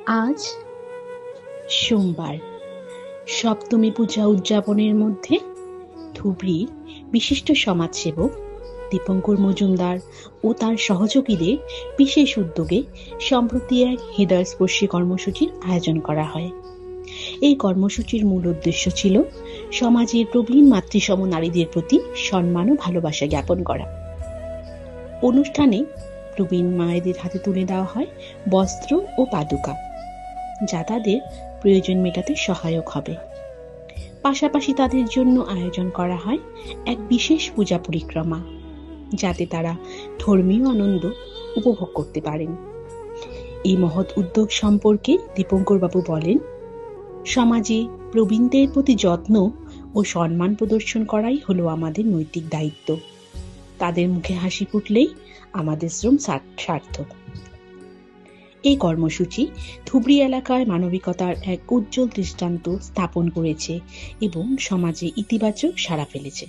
আজ সোমবার সপ্তমী পূজা উদযাপনের মধ্যে ধুবড়ীর বিশিষ্ট সমাজসেবক দীপঙ্কর মজুমদার ও তার সহযোগীদের বিশেষ উদ্যোগে সম্প্রতি এক হৃদয়স্পর্শী কর্মসূচির আয়োজন করা হয়। এই কর্মসূচির মূল উদ্দেশ্য ছিল সমাজের প্রবীণ মাতৃসম নারীদের প্রতি সম্মান ও ভালোবাসা জ্ঞাপন করা। অনুষ্ঠানে প্রবীণ মায়েদের হাতে তুলে দেওয়া হয় বস্ত্র ও পাদুকা, যা তাদের প্রয়োজন মেটাতে সহায়ক হবে। পাশাপাশি তাদের জন্য আয়োজন করা হয় এক বিশেষ পূজা পরিক্রমা, যাতে তারা ধর্মীয় আনন্দ উপভোগ করতে পারেন। এই মহৎ উদ্যোগ সম্পর্কে দীপঙ্কর বাবু বলেন, সমাজে প্রবীণদের প্রতি যত্ন ও সম্মান প্রদর্শন করাই হলো আমাদের নৈতিক দায়িত্ব। তাদের মুখে হাসি ফুটলেই আমাদের শ্রম সার্থক। এই কর্মসূচি ধুবড়ী এলাকায় মানবিকতার এক উজ্জ্বল দৃষ্টান্ত স্থাপন করেছে এবং সমাজে ইতিবাচক সাড়া ফেলেছে।